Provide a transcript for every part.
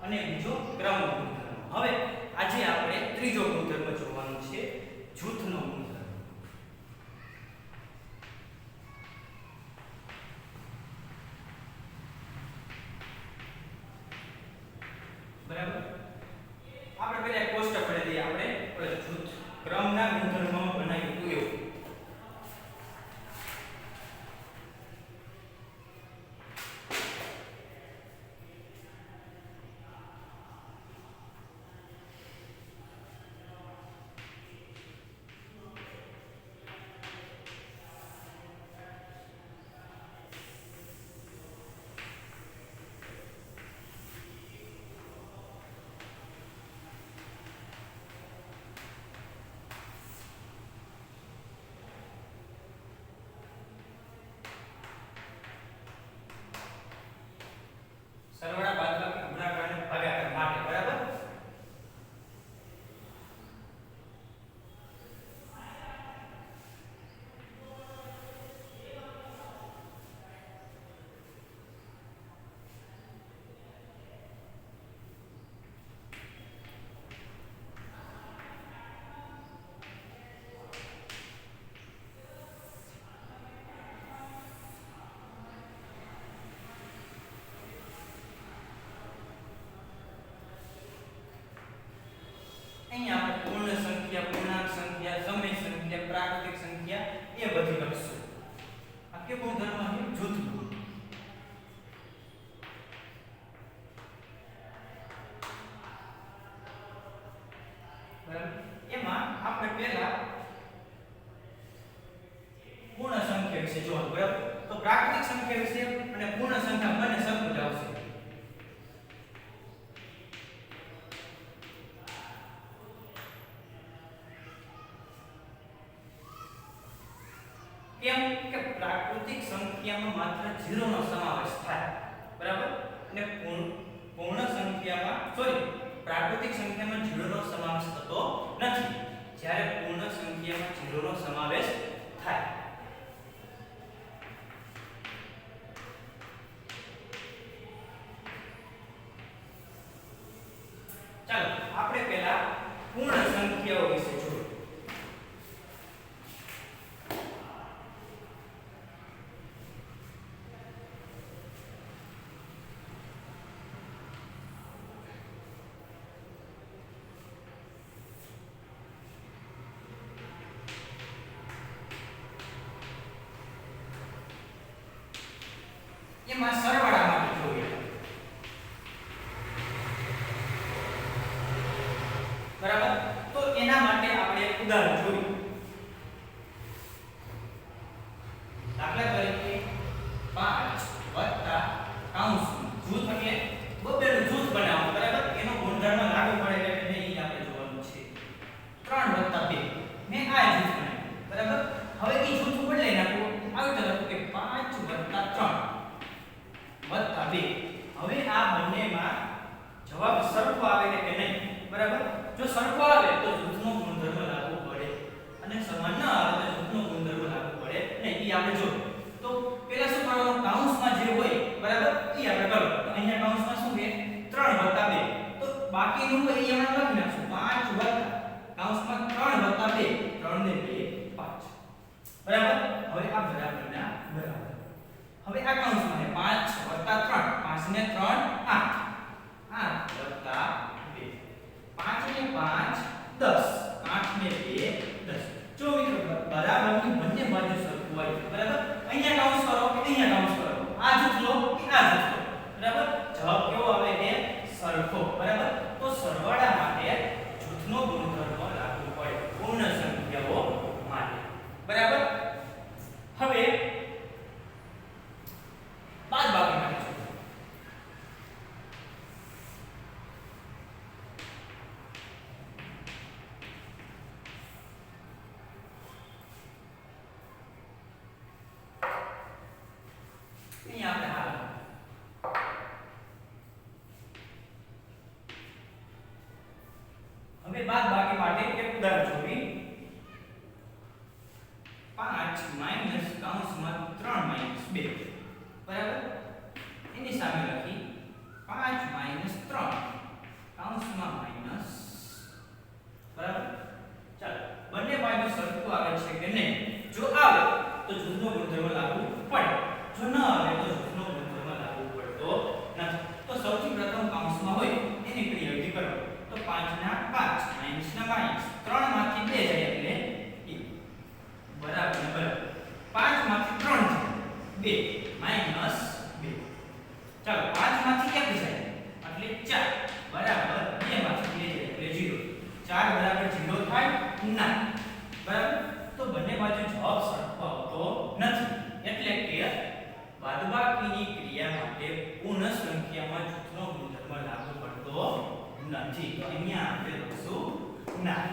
અને બીજો ક્રમનો ગુણધર્મ. હવે આજે આપણે ત્રીજો ગુણધર્મ જોવાનો છે, જૂથનો ગુણધર્મ. બરાબર, આપણે પહેલા એક કોષ્ટક કરી દઈએ. આપણે જૂથ ક્રમના ગુણધર્મો બનાવ્યું હતું એવું. સરવાળા, બાદબાકી, ગુણાકાર અને ભાગાકાર માટે. બરાબર, અહીંયા આપણે પૂર્ણ સંખ્યા, પૂર્ણાંક સંખ્યા, સમય સંખ્યા, પ્રાકૃતિક સંખ્યા એ બધી લખશું. આ કે ગુણધર્મ છે જૂથનો. બરાબર, એમાં આપણે પહેલા પૂર્ણ સંખ્યા વિશે જોવાનું. બરાબર, તો પ્રાકૃતિક સંખ્યા વિશે અને પૂર્ણ સંખ્યા બંને સરખું જ આવશે. કેમ કે પ્રાકૃતિક સંખ્યામાં માત્ર 0 નો સમાવેશ થાય. બરાબર, અને પૂર્ણ સંખ્યામાં પ્રાકૃતિક સંખ્યામાં 0 નો સમાવેશ થતો નથી. જ્યારે પૂર્ણ સંખ્યામાં 0 નો સમાવેશ થાય. ચાલો આપણે પહેલા પૂર્ણ સંખ્યાઓ વિશે જોઈએ. એમાં સરવાળા માટે જોઈએ. બરાબર, તો એના માટે આપણે એક ઉદાહરણ જોઈએ. દાખલા તરીકે 5 વત્તા કૌંસમાં જૂથ એટલે બબેનું જૂથ બનાવવાનું. બરાબર, એનો ગુણધર્મ લાગુ પડે કે નહીં એ આપણે જોવાનું છે. 3 વત્તા 2 મેં આ જૂથ બનાવ્યું. બરાબર, હવે એ જૂથ બદલાઈ નાખો. આવી રીતે લખો કે 5 વત્તા 3 વત્તા 2. હવે આ બંનેમાં જવાબ સરખો આવે કે નહીં. બરાબર, જો સરખો આવે તો જૂથનો ગુણધર્મ લાગુ પડે અને સમાન ન આવે તો જૂથનો ગુણધર્મ લાગુ પડે નહીં. એ આપણે જોઈએ. તો પહેલા શું કરવાનું, કૌંસમાં જે હોય બરાબર એ આપણે કરો. તો અહીંયા કૌંસમાં શું છે 3 વત્તા 2. તો બાકીનું હોય એ આપણે લખી નાખશું 5 વત્તા કૌંસમાં 3 વત્તા 2. 3 ને 2 5. બરાબર, હવે આ બરાબરના બરાબર. હવે આ કૌંસમાં છે 5 વત્તા 3. 5 ને 3 8. 8 વત્તા 2. 5 ને 5 10. 8 ને 2 10. જો મિત્રો બરાબરની બંને બાજુ સરખું હોય. બરાબર, અહીંયા કૌંસ કરો કે અહીંયા કૌંસ કરો, આ જૂથ લો કે આ જૂથ લો. બરાબર, જવાબ કેવો આવે કે સરખો. બરાબર, તો સરવાળા માટે જૂથનો ગુણધર્મ લાગુ પડે પૂર્ણ સંખ્યાઓ માટે. બરાબર, હવે બાદબાકી માટે જોઈએ. અહીંયા આપણે હાલ હવે બાદબાકી માટે એક ઉદાહરણ જોઈએ. 5 માઈનસ કૌંસમાં 3 માઈનસ 2. બરાબર, એની સામે લખી 5 માઈનસ 3 4 બરાબર 2 માંથી 2 એટલે 0 4 બરાબર 0 થાય ના બરાબર તો બંને બાજુ જવાબ સરખો આવતો નથી એટલે કે બાદબાકીની ક્રિયા માટે પૂર્ણ સંખ્યામાં જૂથનો ગુણધર્મ લાગુ પડતો નથી તો અહીંયા આપણે લખશું ના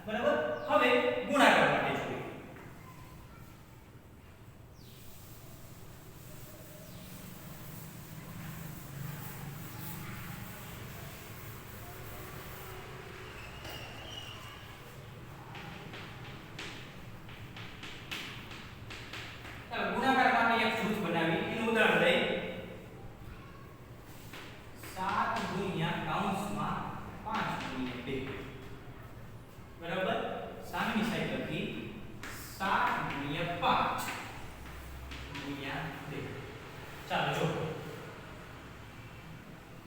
બરાબર હવે ગુણાકાર માટે જોઈએ ગુણાકાર માટે એક જૂથ બનાવી એનું ઉદાહરણ લઈ 7 ગુણ્યા કૌંસમાં 5 ગુણ્યા 2 બરાબર સામેની સાઈડ લખી 7 ગુણ્યા 5 ગુણ્યા 2 ચાલો જો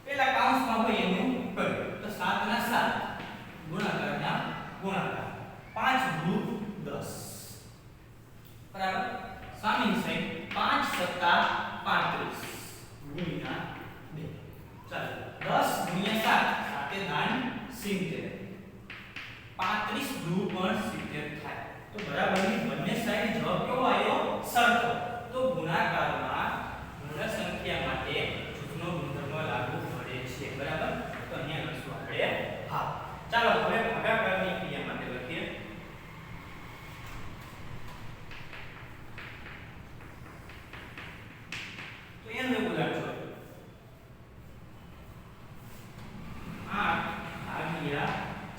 પેલા કૌંસમાં હોય એનું કર્યું તો 7 ના 7 ગુણાકારના ગુણાકાર 5 દુ 10 બરાબર સામેની સાઈડ 5 સત્તા 35 ગુણ્યા 2 ચાલો 10 ગુણ્યા 7 7 દાન 70 35 દુ પણ 70 થાય તો બરાબરની બંને સાઈડ જવાબ કેવો આવ્યો સરખો તો ગુણાકારમાં ઋણ સંખ્યા માટે જૂથનો ગુણધર્મ લાગુ પડે છે બરાબર તો અહીંયા લખશું આપણે હા ચાલો હવે ભાગાકારની ક્રિયા માટે લખીએ તો એનું ઉદાહરણ જોઈએ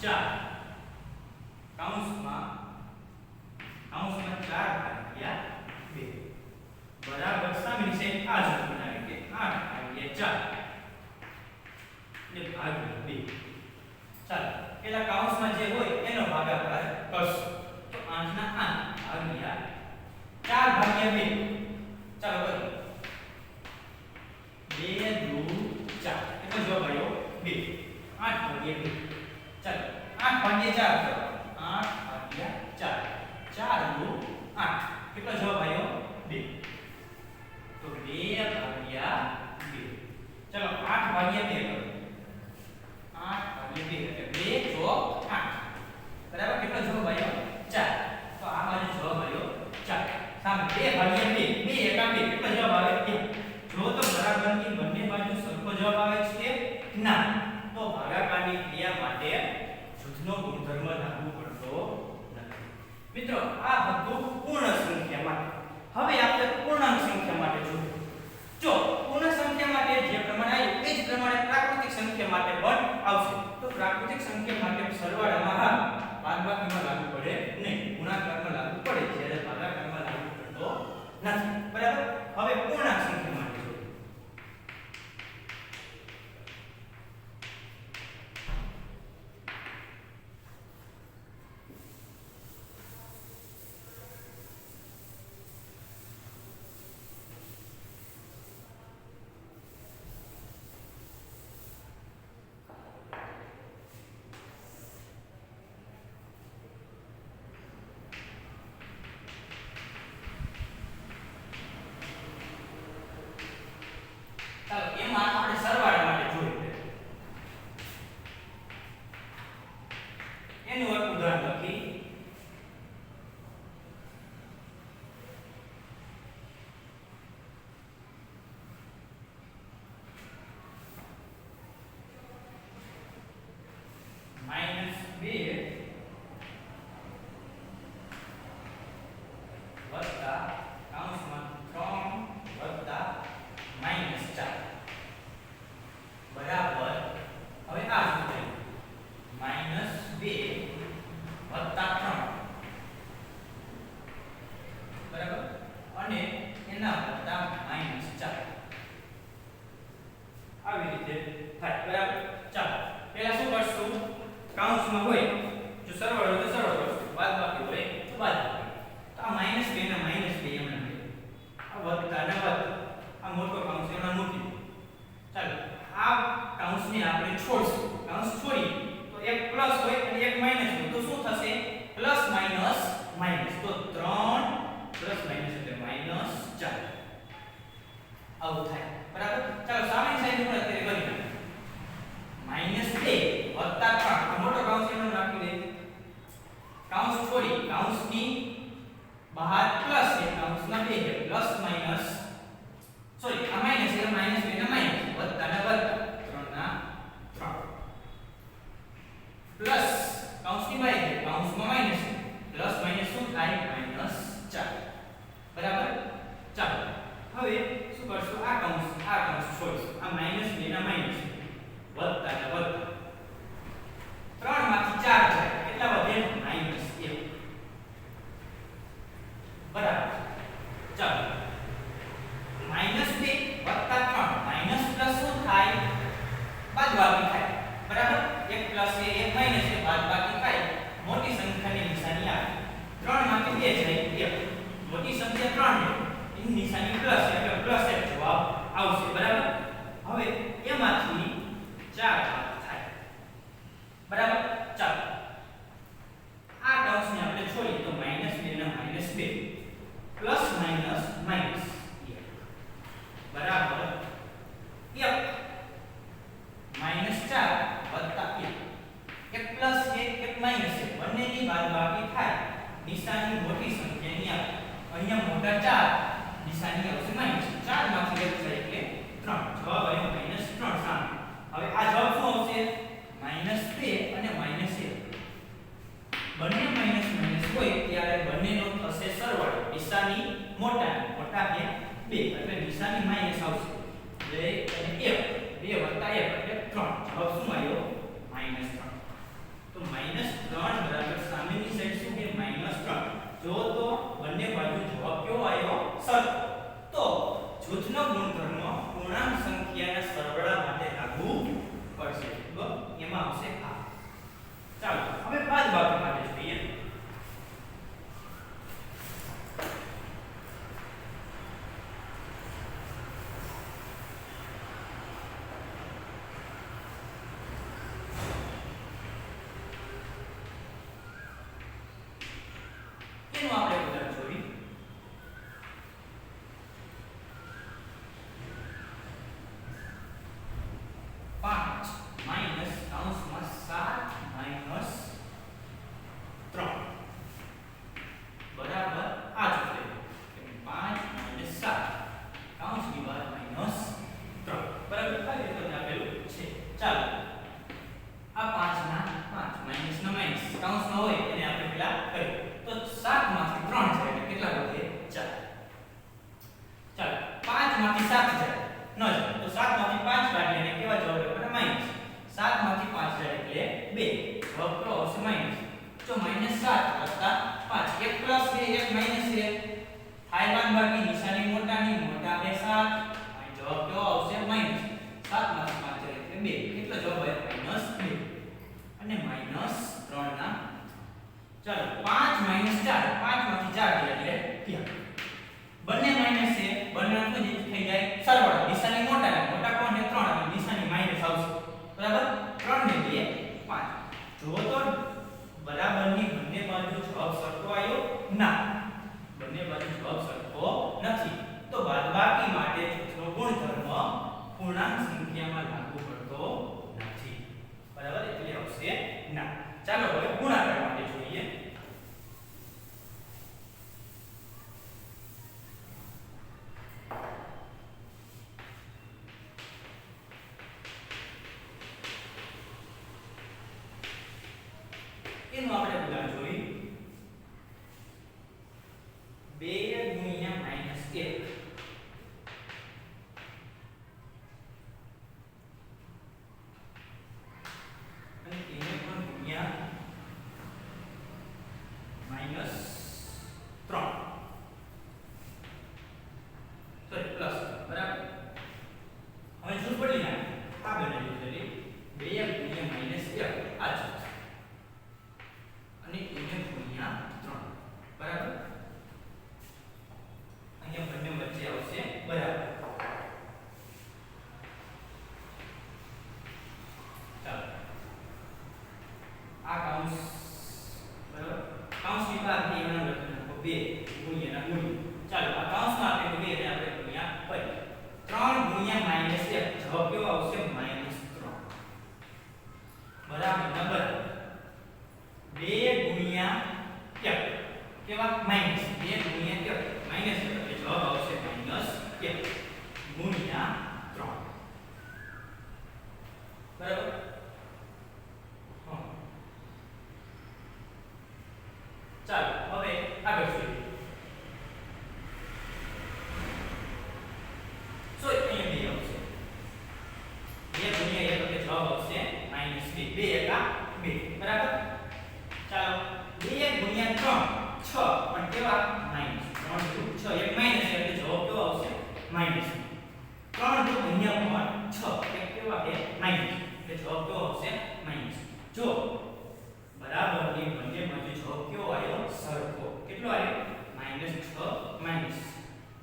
8/4 કૌંસમાં 4/2 બરાબર સામેની સાઈડ આ જ બનાવી કે 8/4 એટલે ભાગ્યા 2 ચાલો પેલા કૌંસમાં જે હોય એનો ભાગાકાર કરશું તો 8 ના 8 ભાગ્યા 4/2 ચાલો કરો 2 દુ 4 કેટલો જવાબ આવ્યો 2 8/2 ચાલો 8/4 કરો 8/4 4 દુ 8 કેટલો જવાબ આવ્યો 2 તો 2/2 ચલો 8/2 કરો 8/2 એટલે 2 ચોક 8 બરાબર કેટલો જવાબ આવ્યો 4 તો આ બાજુ જવાબ આવ્યો 4 સામે 2/2 2 એકા 2 કેટલો જવાબ આવે 1 જો તો બરાબરની બંને બાજુ સરખો જવાબ આવે છે ના તો ભાગાકારની ક્રિયા માટે જૂથનો ગુણધર્મ લાગુ પડતો નથી મિત્રો આ હતું પૂર્ણ સંખ્યા માટે હવે આપણે પૂર્ણાંક સંખ્યા માટે જોઈએ જો પૂર્ણ સંખ્યા માટે જે પ્રમાણે આવ્યું એ જ પ્રમાણે પ્રાકૃતિક સંખ્યા માટે પણ આવશે તો પ્રાકૃતિક સંખ્યા માટે સરવાળામાં હા બાદબાકીમાં લાગુ પડે નહીં ગુણાકારમાં લાગુ પડે જ્યારે ભાગાકારમાં લાગુ પડતો નથી બરાબર હવે પૂર્ણાંક સંખ્યા માટે જોઈએ ચાલો એમાં આપણે સરવાળા માટે જોઈએ એનું એક ઉદાહરણ લખી -2 વત્તા કૌંસમાં 3 વત્તા -4 બરાબર હવે આ શું થાય -2 વત્તા 3 બરાબર અને એના વત્તા -4 આવી રીતે થાય બરાબર ચાલો પહેલા શું કરશું કૌંસમાં હોય જો સરવાળો હોય તો સરવાળો કરશું બાદબાકી હોય તો બાદબાકી તો આ -2 ના -2 એમ ને આ વત્તા ના વત્તા આ મોટો કૌંસ એમાં મૂકી ચાલો આ કૌંસને આપણે છોડશું કૌંસ છોડી તો એક પ્લસ હોય અને એક માઈનસ હોય તો શું થશે પ્લસ માઈનસ માઈનસ તો 3 પ્લસ માઈનસ એટલે -4 આવું થાય બરાબર ચાલો સામેની સાઈડ ઉપર અત્યારે કરી નાખીએ બાદબાકી થાય બરાબર 1 પ્લસ a 1 માઈનસ a બાદબાકી થાય મોટી સંખ્યાની નિશાની આવે 3 માંથી 2 જાય 1 મોટી સંખ્યા 3 છે એની નિશાની પ્લસ એટલે પ્લસ 1 જવાબ આવશે બરાબર હવે એમાંથી 4 ભાગ થાય બરાબર ચાલો આ ટર્મ્સને આપણે છોડીએ તો -2 ના -2 પ્લસ માઈનસ માઈનસ બરાબર 1 -4 વત્તા 1 1 પ્લસ 1 1 માઈનસ 1 બંનેની બાદબાકી થાય નિશાની મોટી સંખ્યાની આવે અહીંયા મોટા 4 નિશાની આવશે માઈનસ 4 માંથી 1 જાય એટલે 3 જવાબ આવ્યો -3 સામે હવે આ જવાબ શું આવશે -2 અને -1 બંને માઈનસ માઈનસ હોય ત્યારે બંનેનો થશે સરવાળો નિશાની મોટા એ 2 એટલે નિશાની માઈનસ આવશે 2 અને 1 2 વત્તા 1 એટલે 3 જવાબ શું આવ્યો -3 તો -3 બરાબર સામેની સાઈડ શું કે -3 જો તો બંને બાજુ જવાબ કેવો આવ્યો સરખો તો જૂથનો ગુણધર્મ પૂર્ણાંક સંખ્યાના સરવાળા માટે લાગુ પડશે તો એમાં આવશે આ ચાલો હવે બાદબાકી માટે જોઈએ એનું આપણે ઉદાહરણ જોઈએ 5 માઈનસ કૌંસમાં 7 માઈનસ 3 બરાબર આ જ છે 5 માઈનસ 7 કૌંસની બહાર માઈનસ 3 બરાબર ખાલી રીતે આપેલું છે ચાલો આ 5 ના 5 માઈનસ ના માઈનસ કૌંસમાં હોય એને આપણે પેલા કરીએ તો 7 માંથી 3 જાય એટલે કેટલા વધે 4 ચાલો 5 માંથી 7 જાય ન જાય તો 7 માંથી 5 કાઢીએ અને કેવા જવાબ આવે માઈનસ 7 માંથી 5 જાય એટલે 2 જવાબ તો આવશે માઈનસ જો -7 વત્તા 5 1 પ્લસ 2 1 માઈનસ 1 થાય બાદબાકી નિશાની મોટાની મોટા એ 7 અહીં જવાબ કેવો આવશે માઈનસ 7 માંથી 5 જાય એટલે 2 કેટલો જવાબ આવ્યો -2 અને -3 ના ચાલો 5 4 5 માંથી 4 જાય એટલે 3 બંને માઈનસ છે બંને શું થઈ જાય સરવાળો નિશાની મોટા કોણ છે 3 એટલે નિશાની માઈનસ આવશે બરાબર 3 ને 2 5 જો તો બરાબરની બંને બાજુ જવાબ સરખો આવ્યો ના બંને બાજુ જવાબ સરખો નથી તો બાદબાકી માટે જૂથનો ગુણધર્મ પૂર્ણાંક સંખ્યામાં લાગુ પડતો નથી બરાબર એટલે આવશે ના ચાલો હવે ગુણાકાર માટે જોઈએ એનું આપણે ઉદાહરણ જોઈએ 2 ગુણ્યા -1 અને એને પણ ગુણ્યા -3 સોરી પ્લસ બરાબર હવે શું પડી નાખે આ બનાવી એટલે 2 ગુણ્યા -1 આ છે અને એને ગુણ્યા 3 બરાબર અહીંયા બંને વચ્ચે આવશે બરાબર ચાલો આ કૌંસ બરાબર કૌંસની બહાર થી એના લખો 2 ગુણ્યા ના ગુણ્યા ચાલો આ કૌંસમાં આપણે 2 ને આપણે ગુણ્યા કરી 3 ગુણ્યા -1 જવાબ કેવો આવશે -3 બરાબર ના બરાબર 2 ગુણ્યા 1 કેવા માઈનસ 2 ગુણ્યા 1 માઈનસ એટલે જવાબ આવશે -1 ગુણ્યા 3 બરાબર હા ચાલો હવે આગળ જોઈએ સો અહીંયા 2 આવશે 2 ગુણ્યા 1 એટલે જવાબ આવશે -2 2 એકા 2 બરાબર ચાલો 2 ગુણ્યા 3 6 પણ કેવા માઈનસ 3 2 6 એક માઈનસ એટલે જવાબ કેવો આવશે માઈનસ 3 2 ગુણ્યા 6 એક કેવા છે માઈનસ એટલે જવાબ કયો આવશે માઈનસ. જો બરાબરની બંને બાજુ જવાબ કયો આવ્યો સરખો. કેટલો આવ્યો -6 માઈનસ.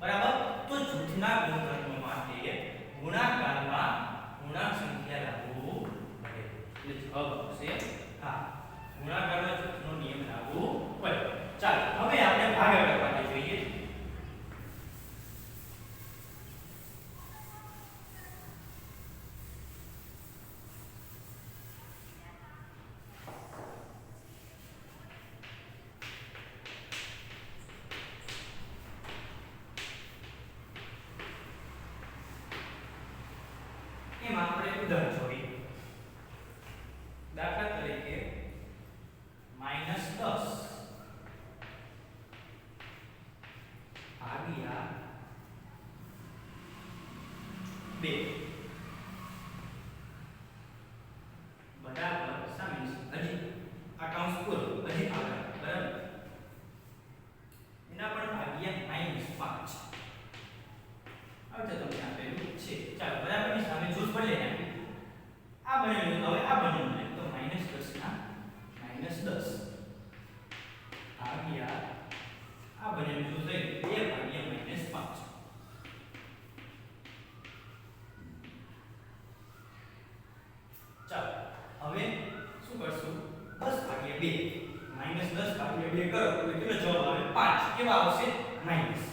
બરાબર. તો જૂથના ગુણધર્મ માટે ગુણાકારમાં પૂર્ણાંક સંખ્યા લાગુ પડે. એટલે જવાબ આવશે હા. ગુણાકારમાં જૂથનો નિયમ લાગુ પડે. ચાલો હવે આપણે ભાગાકાર માટે જોઈએ. એમાં આપણે ઉદાહરણ જોઈએ. દાખલા તરીકે -10 ભાગ્યા 2 બરાબર સામે હજી આ કૌંસ પૂરો હજી આગળ બરાબર એના પણ ભાગ્યા -5 હવે તો તમને આપેલું છે. ચાલો બરાબરની સામે જૂથ બદલે નાખી. આ બનેલું હવે આ બનેલું તો -10 ના -10 ભાગ્યા આ બનેલું જૂથ લઈ 2 ભાગ્યા -5. ચાલો હવે શું કરશું 10 ભાગ્યા 2 -10 ભાગ્યા 2 કરો તો કેટલો જવાબ આવે 5. કેવા આવશે માઈનસ.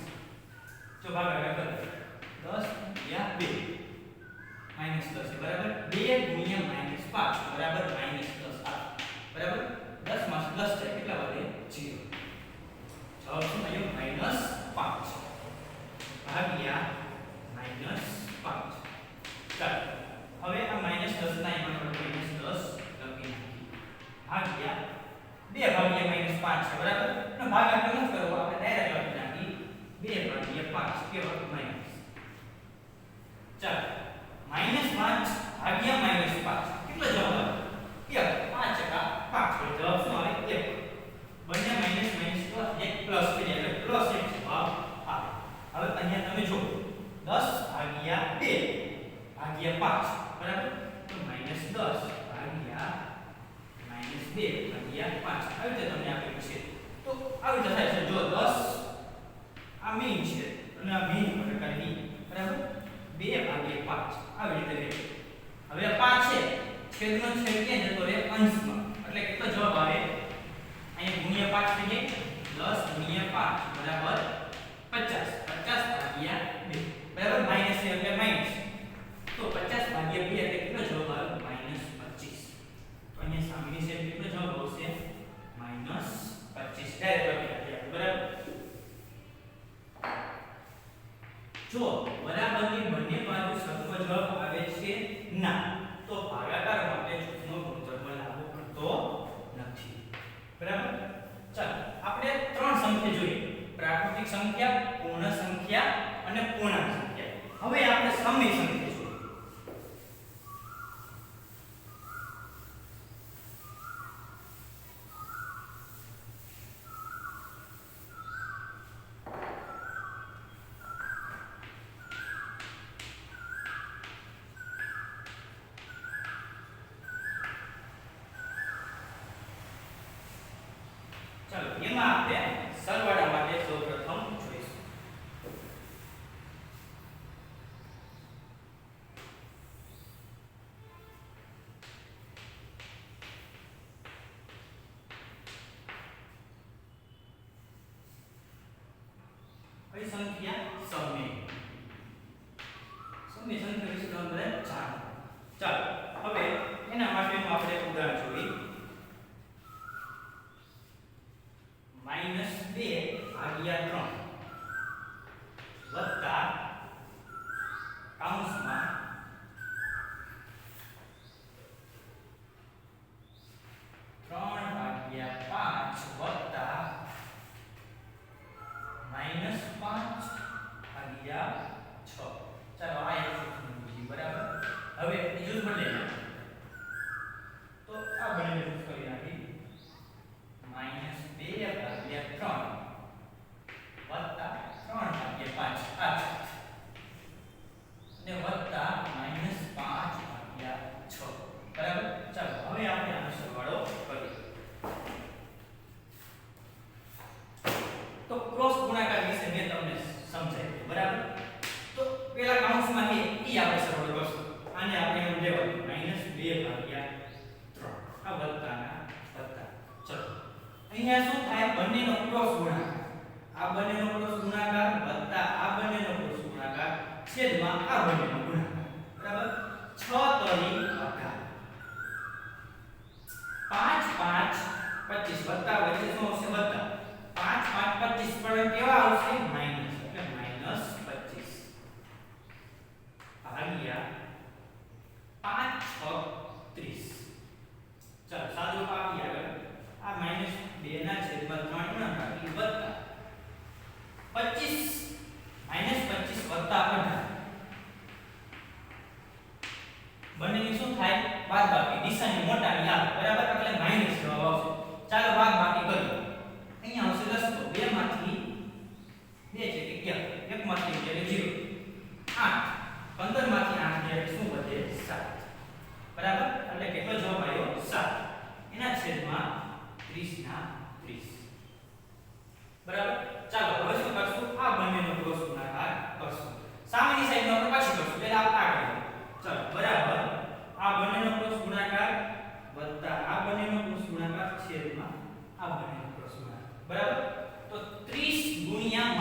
જો ભાગાકાર કરો 10 ભાગ્યા 2 -10 છે બરાબર 2 ગુણ્યા -5 બરાબર -10 આ બરાબર 10 માં 10 છે કેટલા વધે 0. જવાબ શું આવ્યો -5 ભાગ્યા -5. ચાલો હવે આ -10 ના એમાં આપણે -10 લખી નાખીએ ભાગ્યા 2 ભાગ્યા -5 છે બરાબર. અને ભાગાકાર ન કરવો આપણે ડાયરેક્ટ લખી નાખી 2 ભાગ્યા 5 કેવા માઈનસ. ચાલો -5 ભાગ્યા -5 કેટલો જવાબ આવે 1. 5 જવાબ શું આવે 1. બંને માઈનસ માઈનસ તો એક પ્લસ થઈ જાય એટલે પ્લસ 1 જવાબ આવે. હવે અહીંયા તમે જો 10 ભાગ્યા 2 ભાગ્યા 5 બરાબર તો -10 ભાગ્યા -2 ભાગ્યા 5 આવી રીતે તમને આપેલું છે. તો આવી રીતે થાય છે જો 10 આ મીન છે અને આ મીન પ્રકાર મીન બરાબર 2 ભાગ્યા 5 આવી રીતે રહે. હવે આ 5 છે છેદનો છેદ ક્યાં જતો રહે અંશમાં એટલે કેટલો જવાબ આવે અહીંયા ગુણ્યા 5 થઈ જાય 10 ગુણ્યા 5 બરાબર 50. 50 ભાગ્યા 2 બરાબર માઈનસ છે એટલે માઈનસ તો 50 ભાગ્યા 2 એટલે કેટલો જવાબ આવે -25. તો અહીંયા સામેની સાઈડ કેટલો જવાબ આવશે -25 ડાયરેક્ટ લખી બરાબર. જો બરાબરની બંને બાજુ સરખો જવાબ આવે છે ના તો ભાગાકાર માટે જૂથનો ગુણધર્મ લાગુ પડતો નથી. બરાબર. ચાલો આપણે 3 સંખ્યા જોઈએ. પ્રાકૃતિક સંખ્યા, પૂર્ણ સંખ્યા અને પૂર્ણાંક સંખ્યા. હવે આપણે સમય સંખ્યા જોઈએ. ચાલો એમાં આપણે સરવાળા માટે સૌપ્રથમ જોઈશું. કઈ સંખ્યા સમય. સમય સંખ્યા વિશે તમે બધા જાણો. ચાલો હવે એના માટેનું આપણે ઉદાહરણ જોઈએ. -2 ભાગ્યા 3 વત્તા કૌંસમાં 3 ભાગ્યા 5 વત્તા -5 ભાગ્યા 6. ચાલો આ એક સૂત્ર બરાબર. હવે બીજું બદલે તો આ બને અહીંયા શું થાય બંનેનો ક્રોસ ગુણાકાર આ બંનેનો ક્રોસ ગુણાકાર વત્તા આ બંનેનો ક્રોસ ગુણાકાર છેદમાં આ બંનેનો ગુણાકાર બરાબર 6 તરી 18 5 5 25 વત્તા વચ્ચે શું આવશે વત્તા 5 5 25 પણ કેવા આવશે માઈનસ એટલે માઈનસ 25 ભાગ્યા 5 6 30 ચાલો સાદું આપી આગળ આ માઈનસ 2 ના છેદમાં 3 ગુણાકાર એટલે વત્તા 25 માઈનસ 25 વત્તા 18 બંનેની શું થાય બાદબાકી દિશાની મોટાની આવે બરાબર એટલે માઈનસ જવાબ આવશે ચાલો બાદબાકી કરીએ અહીંયા આવશે 10 તો 2 માંથી 2 છે કે 1 માંથી 2 એટલે 0 8 15 માંથી 8 એટલે શું વધે 7 બરાબર એટલે કેટલો જવાબ આવ્યો 7 એના છેદમાં 30 ના 30 બરાબર ચાલો હવે શું કરશું આ બંનેનો ક્રોસ ગુણાકાર કરશું સામેની સાઈડનો આપણે પછી કરશું પહેલા આ કરીએ ચાલો બરાબર આ બંનેનો ક્રોસ ગુણાકાર વત્તા આ બંનેનો ક્રોસ ગુણાકાર છેદમાં આ બંનેનો ક્રોસ ગુણાકાર બરાબર તો 30 ગુણ્યા -2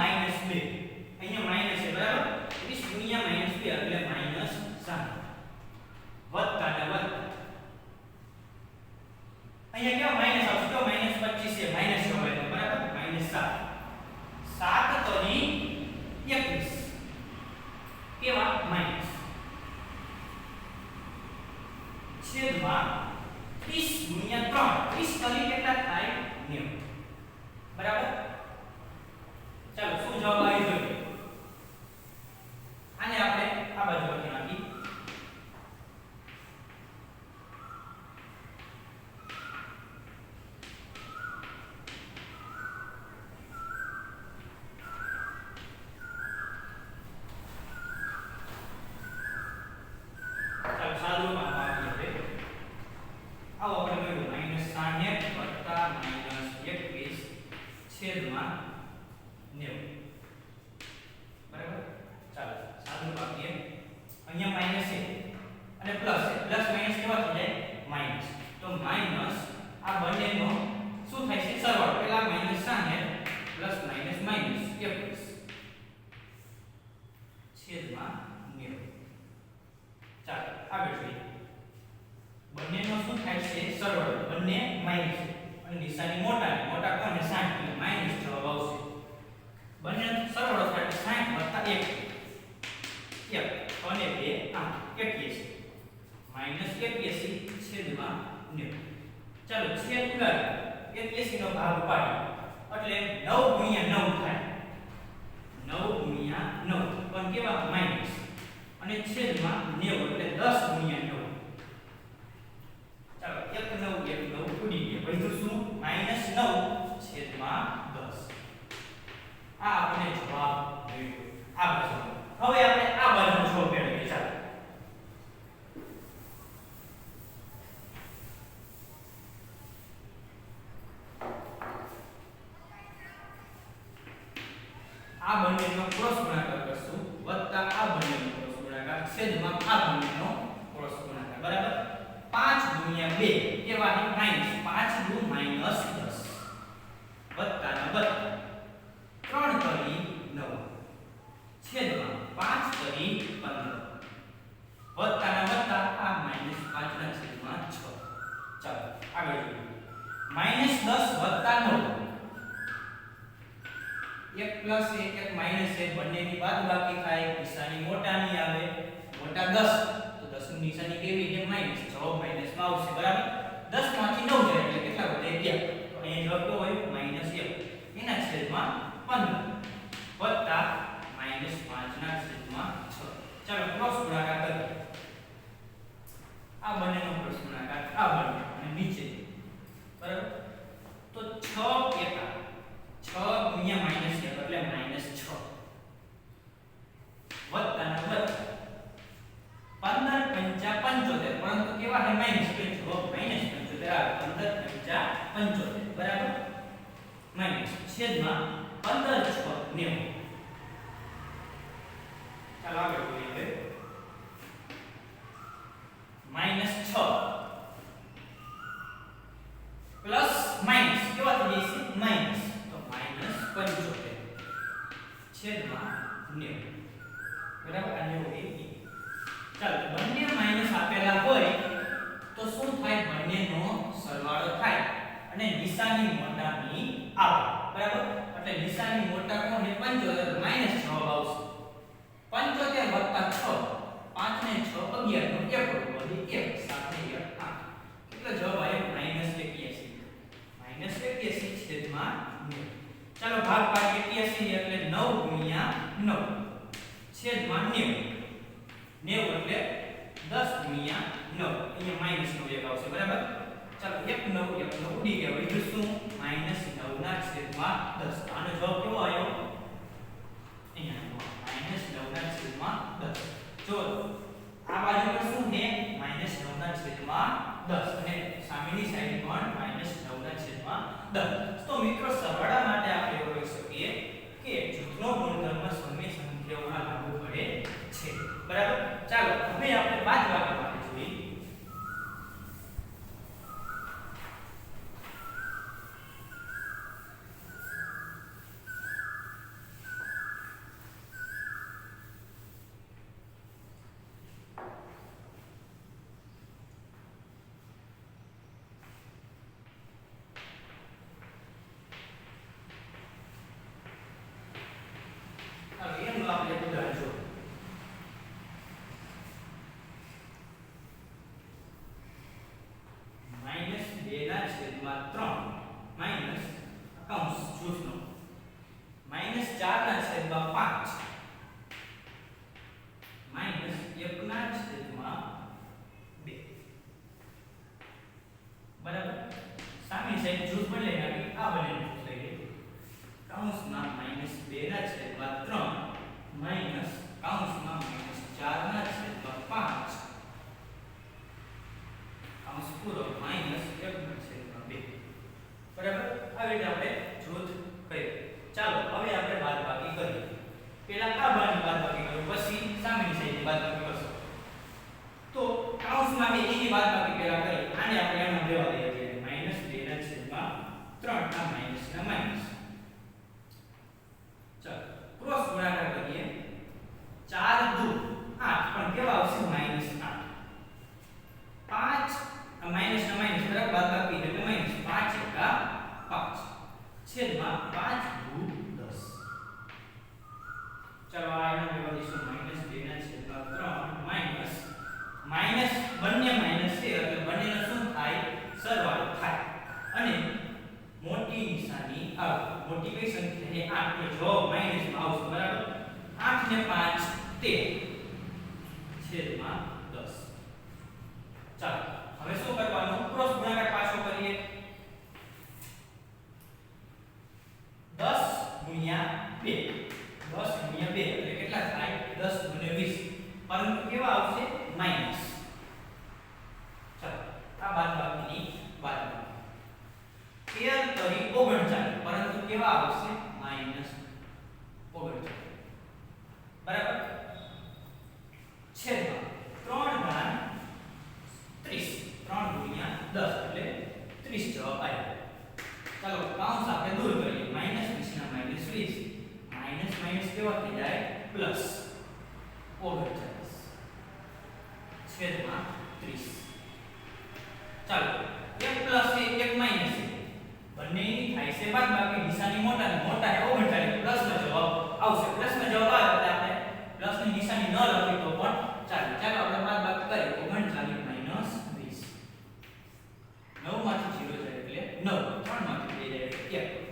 અહીંયા માઈનસ છે બરાબર 30 ગુણ્યા -2 એટલે -60 વત્તા ને વત્તા અહીંયા કેવો માઈનસ આવશે તો -25 છે માઈનસ જવાબ બરાબર -7 7 તરી 21 કેવા માઈનસ છેદમાં 30 ગુણ્યા 3 30 તરી કેટલા થાય 90 બરાબર ચાલો શું જવાબ આવી જોઈએ આને આપણે આ બાજુ લખી નાખી ચાલો સાદું આપી હવે આવો આપણે મેળવ્યું -60 વત્તા -21 છેદમાં 90 બરાબર ચાલો સાદું આપીએ અહીંયા માઈનસ છે અને પ્લસ છે પ્લસ માઈનસ કેવા થઈ જાય માઈનસ તો માઈનસ આ બંનેનો શું થાય છે સરવાળો પેલા -60 પ્લસ માઈનસ માઈનસ 21 છેદમાં 90 ચાલો આગળ જોઈએ બંનેનો શું થાય છે સરવાળો બંને માઈનસ અને નિશાની મોટા કોને 60 એટલે માઈનસ જવાબ આવશે બંને સરવાળો થાય 60 + 1 અને 2 આમ 81 -81 છેદમાં 90 ચાલો છેદ ઉડાડી 81 નો ભાગ પાડી એટલે 9 ગુણ્યા 9 થાય 9 ગુણ્યા 9 પણ કેવા માઈનસ અને છેદમાં 90 એટલે 10 ગુણ્યા 9 ચાલો 1 9 1 9 ઉડી ગયા વધ્યું શું -9 છેદમાં 10 આ આપણે જવાબ મળ્યો આ બાજુ હવે આપણે આ બાજુનો જવાબ મેળવીએ ચાલો આ બંનેનો ક્રોસ ગુણાકાર કરશું વત્તા આ બંનેનો ક્રોસ ગુણાકાર છેદમાં આ બંનેનો ક્રોસ ગુણાકાર બરાબર 5 ગુણ્યા 2 કેવા છે માઈનસ 5 દુ માઈનસ 10 વત્તા ના વત્તા 3 તરી 9 છેદમાં 5 તરી 15 વત્તા ના વત્તા આ -5 ના છેદમાં 6 ચાલો આગળ જોઈએ -10 વત્તા 9 1 પ્લસ 1 1 માઈનસ 1 બંનેની બાદબાકી થાય નિશાની મોટાની આવે મોટા 10 તો 10 ની નિશાની કેવી છે માઈનસ જવાબ માઈનસ માં આવશે બરાબર 10 માંથી 9 જાય એટલે કેટલા વધે 1 તો અહીંયા જવાબ તો હોય -1 એના છેદમાં 15 વત્તા -5 ના છેદમાં 6 ચાલો ક્રોસ ગુણાકાર કરીએ આ બંનેનો ક્રોસ ગુણાકાર આ બંને અને નીચે બરાબર તો 6 એકા 6 ગુણ્યા -1 એટલે -6 વત્તા ના વત્તા 15 પંચા 75 પરંતુ કેવા છે માઈનસ એટલે જવાબ -75 આવે 15 પંચા 75 બરાબર માઈનસ છેદમાં 15 6 90 ચાલો આગળ જોઈએ હવે -6 પ્લસ માઈનસ કેવા થઈ જશે બંનેનો સરવાળો થાય અને નિશાની મોટાની આવે બરાબર એટલે નિશાની મોટા કોણ છે 75 માઈનસ જવાબ આવશે 75 + 6 5 ને 6 11 નો 1 વડે 1 7 ને 1 8 કેટલો જવાબ આવ્યો -81 -81 છેદમાં 9 ચાલો ભાગ 81 એટલે 9 ગુણ્યા 9 છેદમાં 90 90 એટલે 10 ગુણ્યા 9 અહીંયા માઈનસ નો એક આવશે બરાબર ચાલો 1 9 1 9 ઉડી ગયા બીજું શું -9 ના છેદમાં 10 આનો જવાબ કેવો આવ્યો અહીંયા -9 ના છેદમાં 10 જો આ બાજુ પર શું છે -9 ના છેદમાં 10 અને સામેની સાઈડ પણ -9 ના છેદમાં 10 તો મિત્રો સરવાળા માટે આપણે એવું કહી શકીએ કે જૂથનો ગુણધર્મ સમય સંખ્યાઓમાં લાગુ પડે છે બરાબર ચાલો હવે આપણે બાદબાકી માટે જોઈએ આપણે ઉદાહરણ જો -2 ના છેદમાં 3 માઈનસ કૌંસ જૂથનો -4 ના છેદમાં 5 -1 ના છેદમાં 2 બરાબર સામેની સાઈડ જૂથ બદલાઈ નાખી આ બંને જૂથ લઈ લે કૌંસમાં -2 ના છેદમાં 3 માઈનસ કૌંસમાં -4 ના છેદમાં 5 કૌંસ પૂરો -1 ના છેદમાં 2 બરાબર આવી રીતે આપણે જૂથ કર્યું ચાલો હવે આપણે બાદબાકી કરીએ પહેલા આ બાજુ બાદબાકી કર્યું પછી સામેની સાઈડની બાદબાકી કરશું તો કૌંસમાં એની બાદબાકી પહેલા કરી આને આપણે એમાં લેવા દઈએ છીએ -2 ના છેદમાં 3 આ માઈનસ ના માઈનસ ચાલો ક્રોસ ગુણાકાર કરીએ 4 × 2 8 પણ કેવા આવશે -8 5 માઈનસ ના માઈનસ બરાબર બાદબાકી એટલે -5 × 5 છેદમાં 5 × 10 ચાલો આ એનો લેવા દઈશું -2 ના છેદમાં 3 માઈનસ બંને માઈનસ છે એટલે બંનેનો શું થાય સરવાળો થાય અને મોટી નિશાની આવે મોટી કઈ સંખ્યા છે 8 એટલે જવાબ માઈનસ માં આવશે બરાબર 8 ને 5 13 છેદમાં 10 ચાલો હવે શું કરવાનું ક્રોસ ગુણાકાર પાછો કરીએ 10 ગુણ્યા 2 એટલે કેટલા થાય 10 ગુણ્યા 20 પરંતુ કેવા આવશે માઈનસ ચાલો આ બાદબાકીની બાદબાકી 13 તરી 39 પરંતુ કેવા આવશે -39 બરાબર છેદમાં 3 ઘાત 30 3 ગુણ્યા 10 એટલે 30 જવાબ આવ્યો ચાલો કૌંસ આપણે દૂર કરીએ -20 ના -20 માઈનસ માઈનસ કેવા થઈ જાય પ્લસ 39 છેદમાં 30 ચાલો એક પ્લસ છે એક માઈનસ છે બંનેની થાય છે બાદબાકી નિશાની મોટા ને 39 પ્લસ નો જવાબ આવશે પ્લસ નો જવાબ આવે એટલે આપણે પ્લસ ની નિશાની ન લખી તો પણ ચાલો ચાલો આપણે બાદબાકી કરીએ 39 -20 9 માંથી 0 જાય એટલે 9 3 માંથી 2 જાય એટલે 1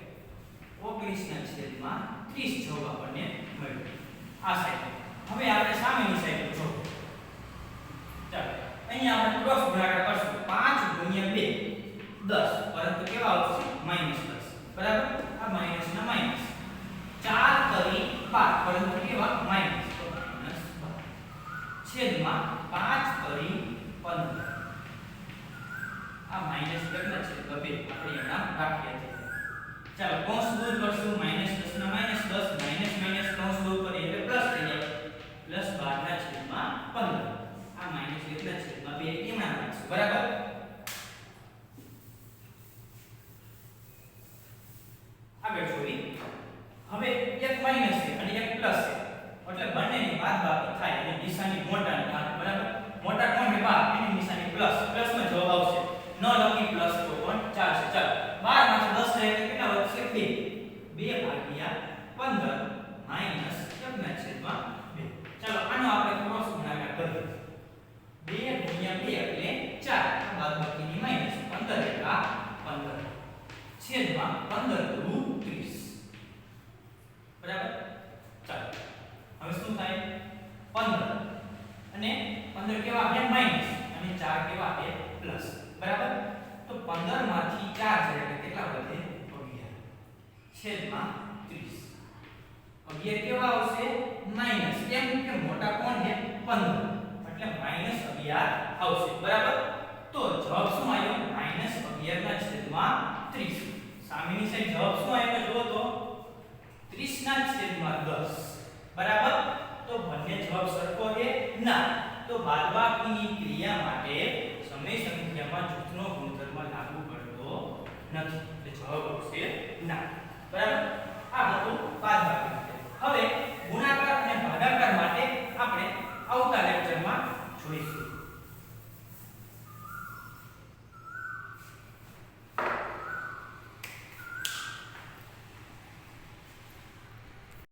19 ના છેદમાં 30 જવાબ આપણને મળ્યો આ સાઈડ હવે આપણે સામેની સાઈડ જો ચાલો અહીંયા આપણે ક્રોસ ગુણાકાર કરશું 5 ગુણ્યા 2 10 પરંતુ કેવા આવશે -10 બરાબર આ માઈનસ ના માઈનસ 4 કરી 12 પરંતુ કેવા માઈનસ તો -12 છેદમાં 5 કરી 15 આ માઈનસ કેટલા છે તો 2 આપણે એના રાખીએ છીએ ચાલો કૌંસ દૂર કરશું -10 ના -10 માઈનસ માઈનસ કૌંસ દૂર કરીએ એટલે પ્લસ થઈ જાય +12 ના છેદમાં 15 આ માઈનસ કેટલા છેદમાં 2 એમાં રાખશું બરાબર આગળ જોઈએ હવે એક માઈનસ છે અને એક પ્લસ છે એટલે બંનેની બાદબાકી થાય અને નિશાની મોટા ની આવે બરાબર મોટા કોણ છે 12 એની નિશાની પ્લસ પ્લસ માં જવાબ આવશે ન 15 દુ 30 બરાબર. ચાલો હવે શું થાય 15 અને 15 કેવા છે માઈનસ અને 4 કેવા છે પ્લસ બરાબર. તો 15 માંથી 4 જાય એટલે કેટલા વધે 11 છેદમાં 30. 11 કેવા આવશે માઈનસ કેમ કે મોટા કોણ છે 15 એટલે માઈનસ 11 આવશે બરાબર. તો જવાબ શું આવ્યો માઈનસ 11 ના છેદમાં 30. સામેની સાઈડ જવાબ શું આવ્યો જુઓ તો 30 ના છેદમાં 10 બરાબર. તો બંને જવાબ સરખો છે ના. તો બાદબાકીની ક્રિયા માટે સમય સંખ્યામાં જૂથનો ગુણધર્મ લાગુ પડતો નથી એટલે જવાબ આવશે ના બરાબર. આ હતું બાદબાકી માટે. હવે ગુણાકાર અને ભાગાકાર માટે આપણે આવતા લેક્ચરમાં જોઈશું.